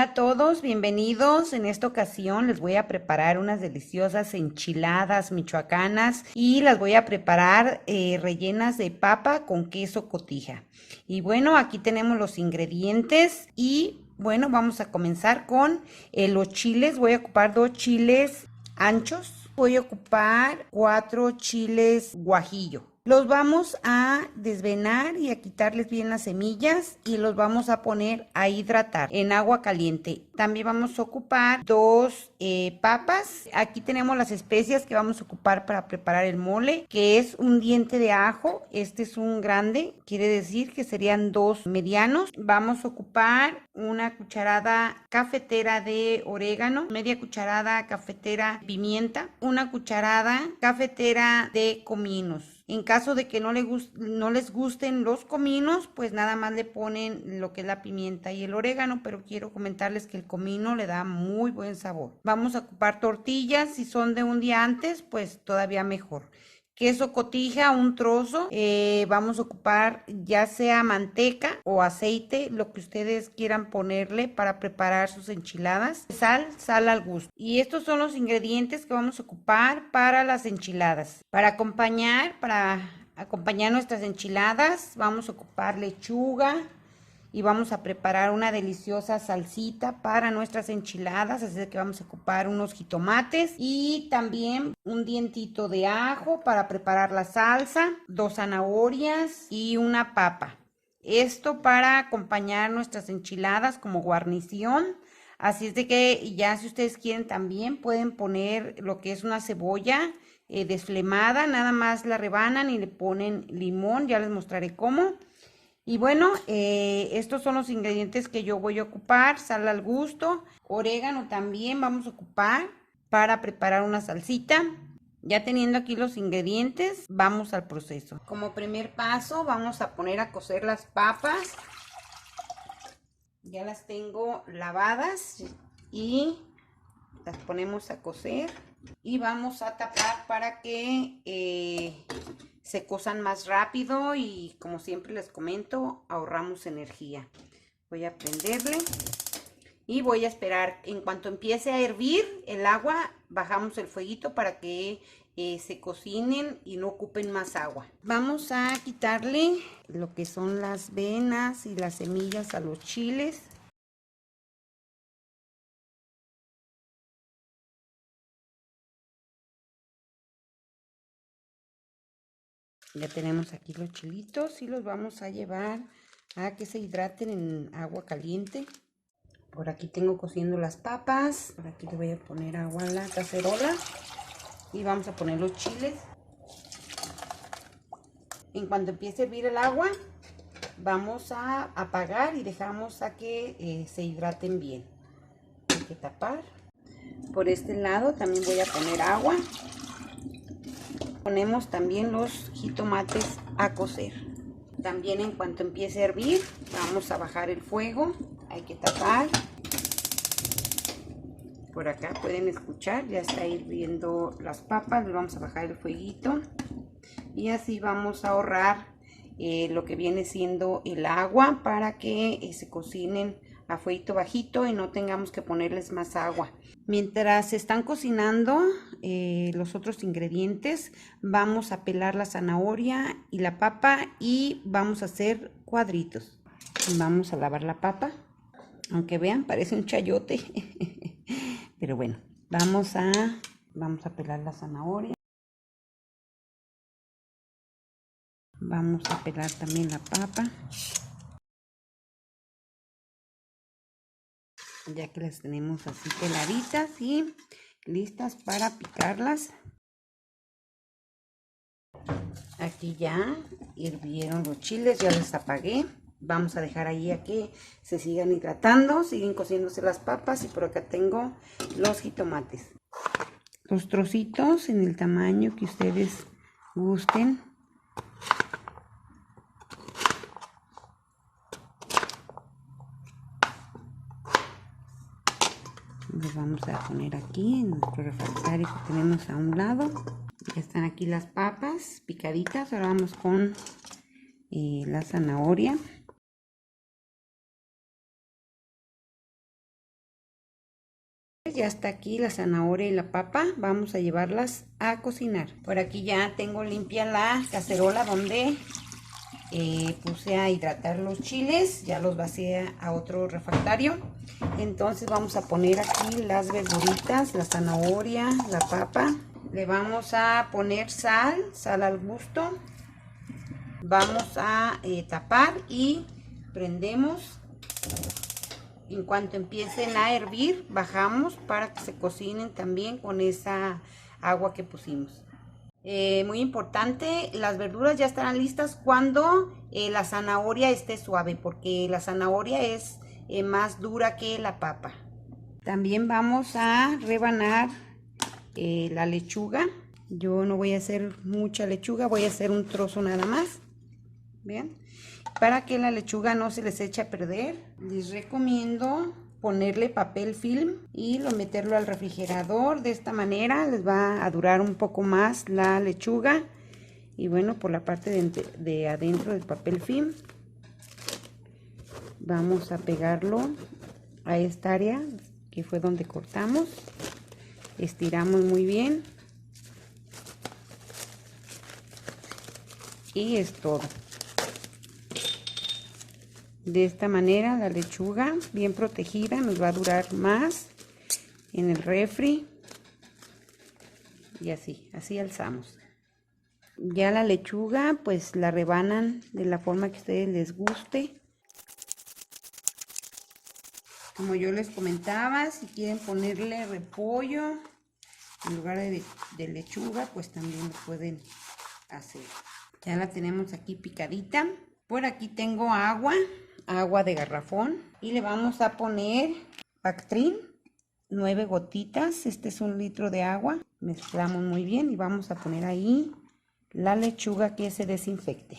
a todos, bienvenidos. En esta ocasión les voy a preparar unas deliciosas enchiladas michoacanas y las voy a preparar rellenas de papa con queso cotija. Y bueno, aquí tenemos los ingredientes y bueno, vamos a comenzar con los chiles. Voy a ocupar 2 chiles anchos. Voy a ocupar 4 chiles guajillo. Los vamos a desvenar y a quitarles bien las semillas y los vamos a poner a hidratar en agua caliente. También vamos a ocupar 2 papas. Aquí tenemos las especias que vamos a ocupar para preparar el mole, que es un diente de ajo. Este es un grande, quiere decir que serían 2 medianos. Vamos a ocupar una cucharada cafetera de orégano, media cucharada cafetera de pimienta, una cucharada cafetera de cominos. En caso de que no les gusten los cominos, pues nada más le ponen lo que es la pimienta y el orégano, pero quiero comentarles que el comino le da muy buen sabor. Vamos a ocupar tortillas, si son de un día antes, pues todavía mejor. Queso cotija, un trozo. Vamos a ocupar ya sea manteca o aceite, lo que ustedes quieran ponerle para preparar sus enchiladas. Sal al gusto. Y estos son los ingredientes que vamos a ocupar para las enchiladas. Para acompañar nuestras enchiladas, vamos a ocupar lechuga. Y vamos a preparar una deliciosa salsita para nuestras enchiladas, así que vamos a ocupar unos jitomates y también un dientito de ajo para preparar la salsa, 2 zanahorias y una papa. Esto para acompañar nuestras enchiladas como guarnición. Así es de que ya si ustedes quieren también pueden poner lo que es una cebolla desflemada, nada más la rebanan y le ponen limón, ya les mostraré cómo. Y bueno, estos son los ingredientes que yo voy a ocupar. Sal al gusto, orégano también vamos a ocupar para preparar una salsita. Ya teniendo aquí los ingredientes, vamos al proceso. Como primer paso, vamos a poner a cocer las papas. Ya las tengo lavadas y las ponemos a cocer. Y vamos a tapar para que se cozan más rápido y como siempre les comento, ahorramos energía. Voy a prenderle y voy a esperar. En cuanto empiece a hervir el agua, bajamos el fueguito para que se cocinen y no ocupen más agua. Vamos a quitarle lo que son las venas y las semillas a los chiles. Ya tenemos aquí los chilitos y los vamos a llevar a que se hidraten en agua caliente. Por aquí tengo cociendo las papas. Por aquí le voy a poner agua a la cacerola y vamos a poner los chiles. En cuanto empiece a hervir el agua, vamos a apagar y dejamos a que se hidraten bien. Hay que tapar. Por este lado también voy a poner agua. Ponemos también los jitomates a cocer. También en cuanto empiece a hervir, vamos a bajar el fuego. Hay que tapar. Por acá pueden escuchar, ya está hirviendo las papas. Le vamos a bajar el fueguito. Y así vamos a ahorrar lo que viene siendo el agua para que se cocinen a fueguito bajito y no tengamos que ponerles más agua. Mientras se están cocinando los otros ingredientes, vamos a pelar la zanahoria y la papa y vamos a hacer cuadritos. Vamos a lavar la papa, aunque vean, parece un chayote, pero bueno, vamos a pelar la zanahoria. Vamos a pelar también la papa. Ya que las tenemos así peladitas y listas para picarlas. Aquí ya hirvieron los chiles, ya los apagué. Vamos a dejar ahí a que se sigan hidratando, siguen cociéndose las papas y por acá tengo los jitomates. Los trocitos en el tamaño que ustedes gusten. Los vamos a poner aquí en nuestro refractario que tenemos a un lado. Ya están aquí las papas picaditas. Ahora vamos con la zanahoria. ya está aquí la zanahoria y la papa. Vamos a llevarlas a cocinar. Por aquí ya tengo limpia la cacerola donde puse a hidratar los chiles. Ya los vacié a otro refractario. Entonces vamos a poner aquí las verduritas, la zanahoria, la papa. Le vamos a poner sal al gusto. Vamos a tapar y prendemos. En cuanto empiecen a hervir, bajamos para que se cocinen también con esa agua que pusimos. Muy importante, las verduras ya estarán listas cuando la zanahoria esté suave, porque la zanahoria es más dura que la papa. También vamos a rebanar la lechuga. Yo no voy a hacer mucha lechuga, voy a hacer un trozo nada más. Bien, para que la lechuga no se les eche a perder, les recomiendo ponerle papel film y meterlo al refrigerador. De esta manera les va a durar un poco más la lechuga. Y bueno, por la parte de adentro del papel film vamos a pegarlo a esta área que fue donde cortamos. Estiramos muy bien y es todo. De esta manera la lechuga bien protegida nos va a durar más en el refri. Y así alzamos. Ya la lechuga pues la rebanan de la forma que a ustedes les guste. Como yo les comentaba, si quieren ponerle repollo en lugar de lechuga, pues también lo pueden hacer. Ya la tenemos aquí picadita. Por aquí tengo agua de garrafón y le vamos a poner Bactrim, 9 gotitas. Este es 1 litro de agua. Mezclamos muy bien y vamos a poner ahí la lechuga que se desinfecte.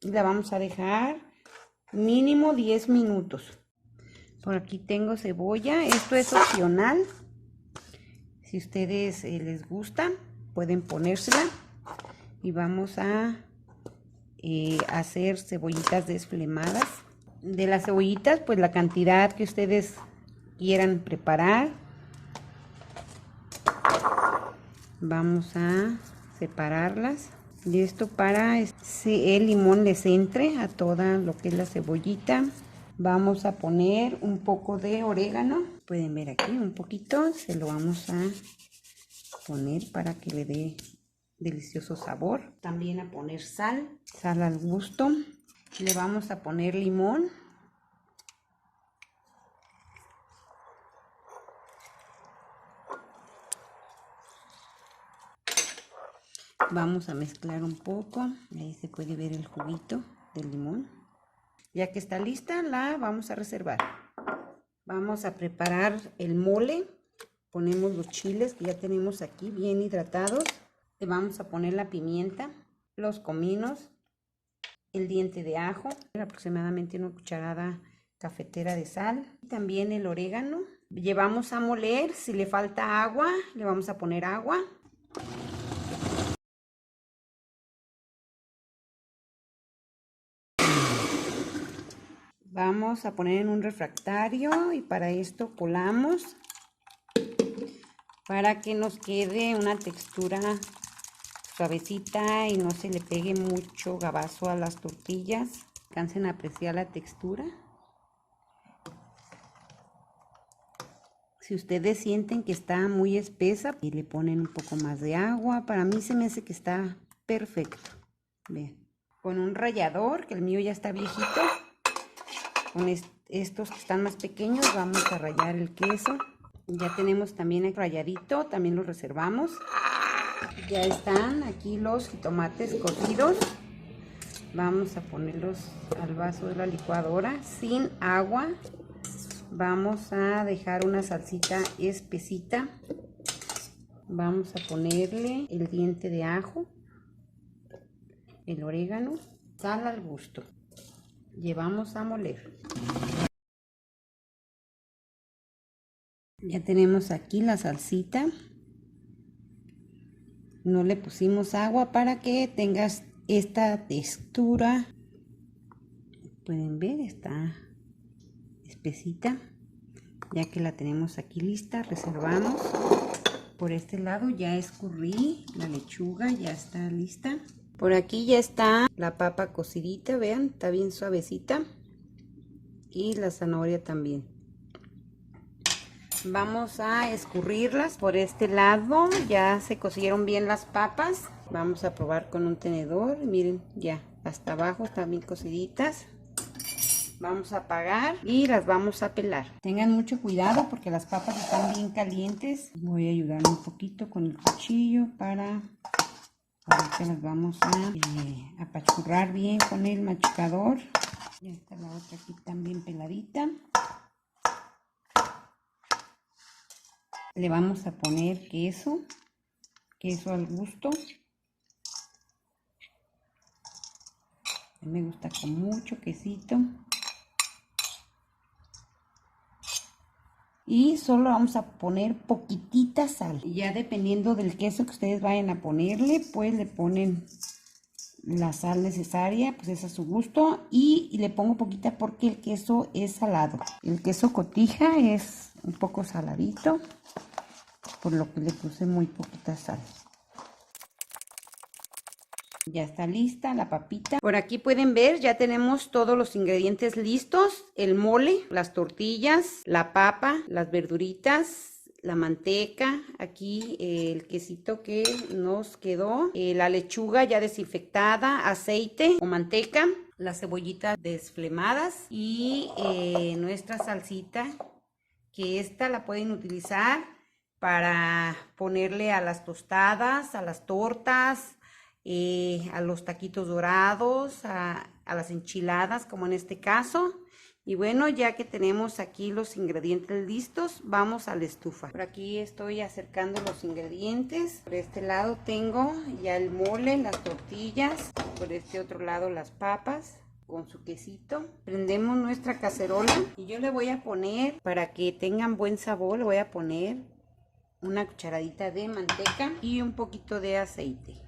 Y la vamos a dejar mínimo 10 minutos. Por aquí tengo cebolla. Esto es opcional. Si ustedes les gusta, pueden ponérsela. Y vamos a hacer cebollitas desflemadas. De las cebollitas, pues la cantidad que ustedes quieran preparar. Vamos a separarlas. Y esto para que el limón les entre a toda lo que es la cebollita. Vamos a poner un poco de orégano. Pueden ver aquí un poquito. Se lo vamos a poner para que le dé delicioso sabor. También a poner sal al gusto. Le vamos a poner limón. Vamos a mezclar un poco. Ahí se puede ver el juguito del limón. Ya que está lista, la vamos a reservar. Vamos a preparar el mole. Ponemos los chiles que ya tenemos aquí bien hidratados. Le vamos a poner la pimienta, los cominos, el diente de ajo, aproximadamente 1 cucharada cafetera de sal, y también el orégano. Llevamos a moler. Si le falta agua, le vamos a poner agua. Vamos a poner en un refractario y para esto colamos para que nos quede una textura suavecita y no se le pegue mucho gabazo a las tortillas. Alcancen a apreciar la textura. Si ustedes sienten que está muy espesa y le ponen un poco más de agua, para mí se me hace que está perfecto. Vean, con un rallador, que el mío ya está viejito, con estos que están más pequeños vamos a rallar el queso. Ya tenemos también el ralladito, también lo reservamos. Ya están aquí los jitomates cocidos. Vamos a ponerlos al vaso de la licuadora sin agua. Vamos a dejar una salsita espesita. Vamos a ponerle el diente de ajo, el orégano, sal al gusto. Llevamos a moler. Ya tenemos aquí la salsita. No le pusimos agua para que tengas esta textura. Pueden ver, está espesita. Ya que la tenemos aquí lista, reservamos. Por este lado ya escurrí la lechuga, ya está lista. Por aquí ya está la papa cocidita, vean, está bien suavecita. Y la zanahoria también. Vamos a escurrirlas por este lado. Ya se cocieron bien las papas. Vamos a probar con un tenedor. Miren, ya hasta abajo están bien cociditas. Vamos a apagar y las vamos a pelar. Tengan mucho cuidado porque las papas están bien calientes. Voy a ayudarme un poquito con el cuchillo para que las vamos a apachurrar bien con el machucador. Ya está la otra aquí también peladita. Le vamos a poner queso al gusto. A mí me gusta con mucho quesito. Y solo vamos a poner poquitita sal. Y ya dependiendo del queso que ustedes vayan a ponerle, pues le ponen la sal necesaria, pues es a su gusto. Y le pongo poquita porque el queso es salado. El queso cotija es un poco saladito, por lo que le puse muy poquita sal. Ya está lista la papita. Por aquí pueden ver, ya tenemos todos los ingredientes listos. El mole, las tortillas, la papa, las verduritas, la manteca, aquí el quesito que nos quedó, la lechuga ya desinfectada, aceite o manteca, las cebollitas desflemadas y nuestra salsita, que esta la pueden utilizar para ponerle a las tostadas, a las tortas, a los taquitos dorados, a las enchiladas, como en este caso. Y bueno, ya que tenemos aquí los ingredientes listos, vamos a la estufa. Por aquí estoy acercando los ingredientes. Por este lado tengo ya el mole, las tortillas. Por este otro lado las papas con su quesito. Prendemos nuestra cacerola y yo le voy a poner, para que tengan buen sabor, le voy a poner una cucharadita de manteca y un poquito de aceite.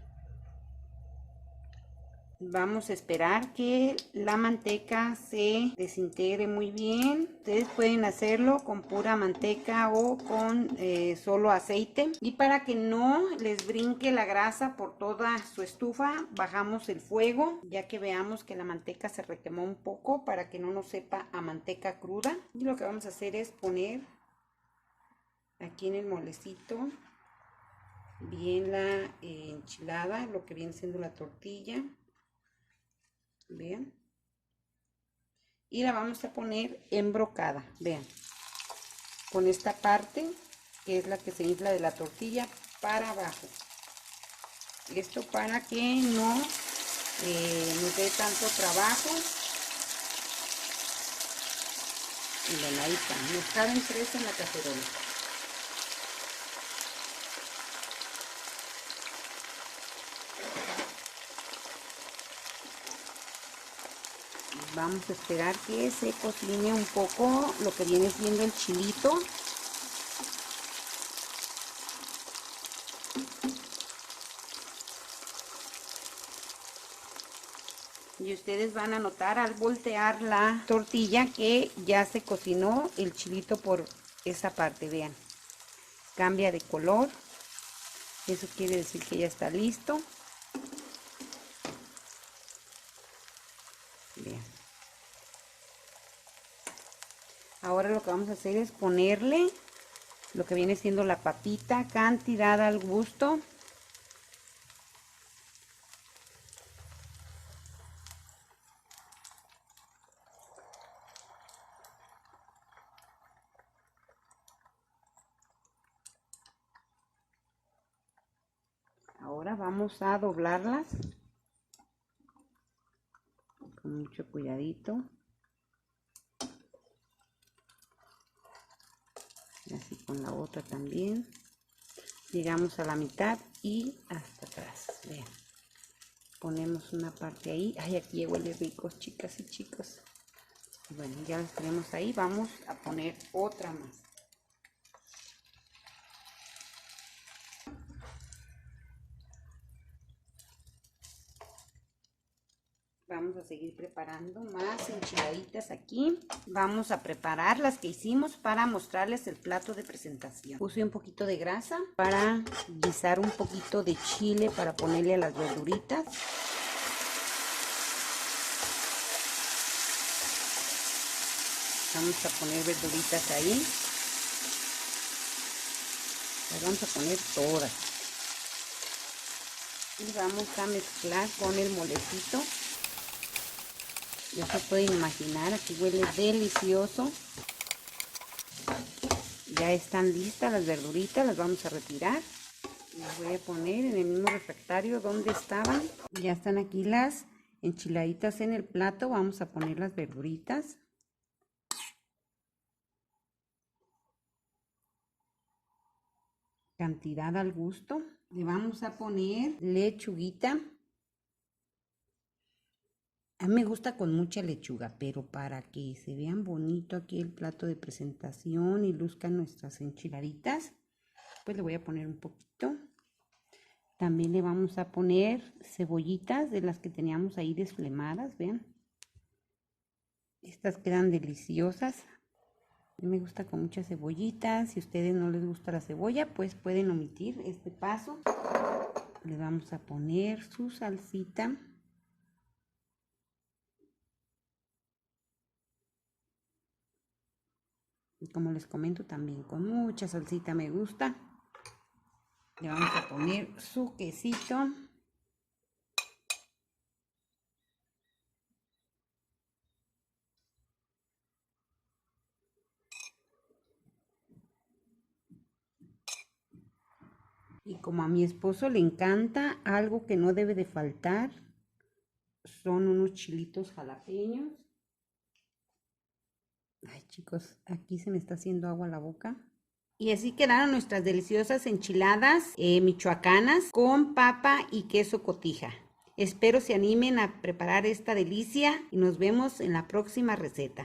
Vamos a esperar que la manteca se desintegre muy bien. Ustedes pueden hacerlo con pura manteca o con solo aceite. Y para que no les brinque la grasa por toda su estufa, bajamos el fuego, ya que veamos que la manteca se requemó un poco, para que no nos sepa a manteca cruda. Y lo que vamos a hacer es poner aquí en el molecito bien la enchilada, lo que viene siendo la tortilla. Vean, y la vamos a poner embrocada, vean, con esta parte que es la que se infla de la tortilla para abajo. Esto para que no nos dé tanto trabajo. Y bueno, ahí está, nos caben 3 en la cacerola. Vamos a esperar que se cocine un poco lo que viene siendo el chilito. Y ustedes van a notar al voltear la tortilla que ya se cocinó el chilito por esa parte, vean. Cambia de color. Eso quiere decir que ya está listo. Vean. Ahora lo que vamos a hacer es ponerle lo que viene siendo la papita, cantidad al gusto. Ahora vamos a doblarlas con mucho cuidadito. Y así con la otra también. Llegamos a la mitad y hasta atrás. Vean. Ponemos una parte ahí. Ay, aquí huele rico, chicas y chicos. Bueno, ya las tenemos ahí. Vamos a poner otra más. Vamos a seguir preparando más enchiladitas aquí. Vamos a preparar las que hicimos para mostrarles el plato de presentación. Puse un poquito de grasa para guisar un poquito de chile para ponerle a las verduritas. Vamos a poner verduritas ahí. Las vamos a poner todas. Y vamos a mezclar con el molecito. Ya se pueden imaginar, aquí huele delicioso. Ya están listas las verduritas, las vamos a retirar. Las voy a poner en el mismo refractario donde estaban. Ya están aquí las enchiladitas en el plato. Vamos a poner las verduritas. Cantidad al gusto. Le vamos a poner lechuguita. A mí me gusta con mucha lechuga, pero para que se vean bonito aquí el plato de presentación y luzcan nuestras enchiladitas, pues le voy a poner un poquito. También le vamos a poner cebollitas de las que teníamos ahí desflemadas, vean. Estas quedan deliciosas. A mí me gusta con muchas cebollitas. Si a ustedes no les gusta la cebolla, pues pueden omitir este paso. Le vamos a poner su salsita. Y como les comento, también con mucha salsita me gusta. Le vamos a poner su quesito. Y como a mi esposo le encanta, algo que no debe de faltar son unos chilitos jalapeños. Ay, chicos, aquí se me está haciendo agua la boca. Y así quedaron nuestras deliciosas enchiladas michoacanas con papa y queso cotija. Espero se animen a preparar esta delicia y nos vemos en la próxima receta.